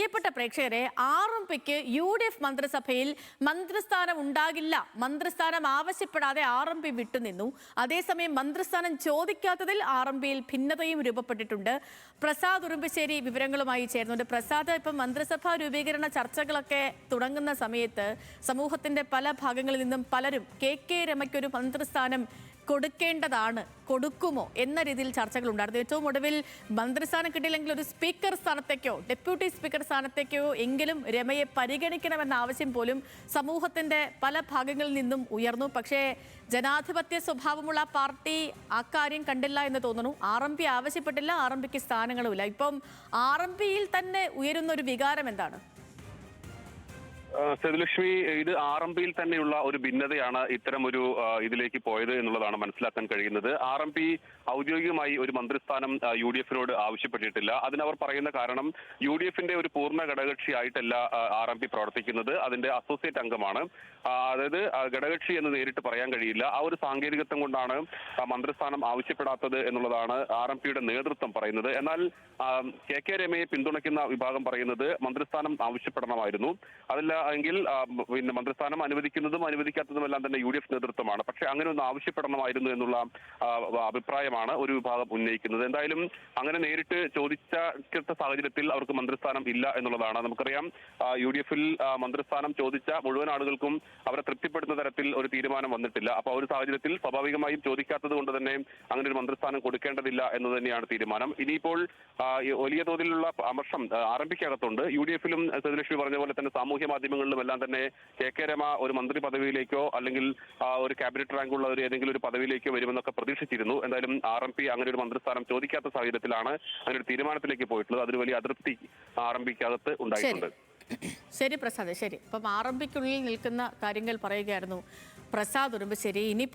പ്രിയപ്പെട്ട പ്രേക്ഷകരെ, ആർ.എം.പിക്ക് UDF മന്ത്രിസഭയിൽ മന്ത്രിസ്ഥാനം ഉണ്ടാകില്ല. മന്ത്രിസ്ഥാനം ആവശ്യപ്പെടാതെ ആർ.എം.പി വിട്ടുനിന്നു. അതേസമയം മന്ത്രിസ്ഥാനം ചോദിക്കാത്തതിൽ ആർ.എം.പിയിൽ ഭിന്നതയും രൂപപ്പെട്ടിട്ടുണ്ട്. പ്രസാദ് ഉറുമ്പശ്ശേരി വിവരങ്ങളുമായി ചേർന്നുണ്ട്. പ്രസാദ്, ഇപ്പം മന്ത്രിസഭാ രൂപീകരണ ചർച്ചകളൊക്കെ തുടങ്ങുന്ന സമയത്ത് സമൂഹത്തിന്റെ പല ഭാഗങ്ങളിൽ നിന്നും പലരും കെ രമയ്ക്കൊരു മന്ത്രിസ്ഥാനം കൊടുക്കേണ്ടതാണ്, കൊടുക്കുമോ എന്ന രീതിയിൽ ചർച്ചകൾ ഉണ്ടായിരുന്നു. ഏറ്റവും ഒടുവിൽ മന്ത്രിസ്ഥാനം കിട്ടിയില്ലെങ്കിൽ ഒരു സ്പീക്കർ സ്ഥാനത്തേക്കോ ഡെപ്യൂട്ടി സ്പീക്കർ സ്ഥാനത്തേക്കോ എങ്കിലും രമയെ പരിഗണിക്കണമെന്ന ആവശ്യം പോലും സമൂഹത്തിന്റെ പല ഭാഗങ്ങളിൽ നിന്നും ഉയർന്നു. പക്ഷേ ജനാധിപത്യ സ്വഭാവമുള്ള പാർട്ടി അക്കാര്യം കണ്ടില്ല എന്ന് തോന്നുന്നു. ആർ.എം.പി ആവശ്യപ്പെട്ടില്ല, ആർ.എം.പിക്ക് സ്ഥാനങ്ങളുമില്ല. ഇപ്പം ആർ.എം.പിയിൽ തന്നെ ഉയരുന്ന ഒരു വികാരം എന്താണ്? സേതുലക്ഷ്മി, ഇത് ആർ.എം.പിയിൽ തന്നെയുള്ള ഒരു ഭിന്നതയാണ് ഇത്തരം ഒരു ഇതിലേക്ക് പോയത് എന്നുള്ളതാണ് മനസ്സിലാക്കാൻ കഴിയുന്നത്. ആർ.എം.പി ഔദ്യോഗികമായി ഒരു മന്ത്രിസ്ഥാനം UDF-നോട് ആവശ്യപ്പെട്ടിട്ടില്ല. അതിനവർ പറയുന്ന കാരണം UDF-ന്റെ ഒരു പൂർണ്ണ ഘടകകക്ഷിയായിട്ടല്ല ആർ.എം.പി പ്രവർത്തിക്കുന്നത്, അതിന്റെ അസോസിയേറ്റ് അംഗമാണ്. അതായത് ഘടകകക്ഷി എന്ന് നേരിട്ട് പറയാൻ കഴിയില്ല. ആ ഒരു സാങ്കേതികത്വം കൊണ്ടാണ് മന്ത്രിസ്ഥാനം ആവശ്യപ്പെടാത്തത് എന്നുള്ളതാണ് ആർ.എം.പിയുടെ നേതൃത്വം പറയുന്നത്. എന്നാൽ കെ രമയെ പിന്തുണയ്ക്കുന്ന വിഭാഗം പറയുന്നത് മന്ത്രിസ്ഥാനം ആവശ്യപ്പെടണമായിരുന്നു. അതല്ല എങ്കിൽ പിന്നെ മന്ത്രിസ്ഥാനം അനുവദിക്കുന്നതും അനുവദിക്കാത്തതുമെല്ലാം തന്നെ UDF നേതൃത്വമാണ്. പക്ഷെ അങ്ങനെ ഒന്ന് ആവശ്യപ്പെടണമായിരുന്നു എന്നുള്ള അഭിപ്രായമാണ് ഒരു വിഭാഗം ഉന്നയിക്കുന്നത്. എന്തായാലും അങ്ങനെ നേരിട്ട് ചോദിച്ച സാഹചര്യത്തിൽ അവർക്ക് മന്ത്രിസ്ഥാനം ഇല്ല എന്നുള്ളതാണ്. നമുക്കറിയാം, UDF-ൽ മന്ത്രിസ്ഥാനം ചോദിച്ച മുഴുവൻ ആളുകൾക്കും അവരെ തൃപ്തിപ്പെടുന്ന തരത്തിൽ ഒരു തീരുമാനം വന്നിട്ടില്ല. അപ്പൊ ആ ഒരു സാഹചര്യത്തിൽ സ്വാഭാവികമായും ചോദിക്കാത്തത് കൊണ്ട് തന്നെ അങ്ങനെ ഒരു മന്ത്രിസ്ഥാനം കൊടുക്കേണ്ടതില്ല എന്ന് തന്നെയാണ് തീരുമാനം. ഇനിയിപ്പോൾ വലിയ തോതിലുള്ള അമർഷം ആർ.എം.പിക്കകത്തുണ്ട്. UDF-ലും സേതുലക്ഷ്മി പറഞ്ഞ പോലെ തന്നെ സാമൂഹ്യ മാധ്യമങ്ങളിലും എല്ലാം തന്നെ കെ രമ ഒരു മന്ത്രി പദവിയിലേക്കോ അല്ലെങ്കിൽ ഒരു ക്യാബിനറ്റ് റാങ്കുള്ള ഒരു ഏതെങ്കിലും ഒരു പദവിയിലേക്കോ വരുമെന്നൊക്കെ പ്രതീക്ഷിച്ചിരുന്നു. എന്തായാലും ആർ.എം.പി അങ്ങനെ ഒരു മന്ത്രിസ്ഥാനം ചോദിക്കാത്ത സാഹചര്യത്തിലാണ് അങ്ങനെ ഒരു തീരുമാനത്തിലേക്ക് പോയിട്ടുള്ളത്. അതൊരു വലിയ അതൃപ്തി ആർ.എം.പിക്കകത്ത് ഉണ്ടായിട്ടുണ്ട്. ശരി പ്രസാദ്, ശരി. അപ്പം ആർ.എം.പിക്കുള്ളിൽ നിൽക്കുന്ന കാര്യങ്ങൾ പറയുകയായിരുന്നു പ്രസാദ് ഉറുമ്പശ്ശേരി. ഇനി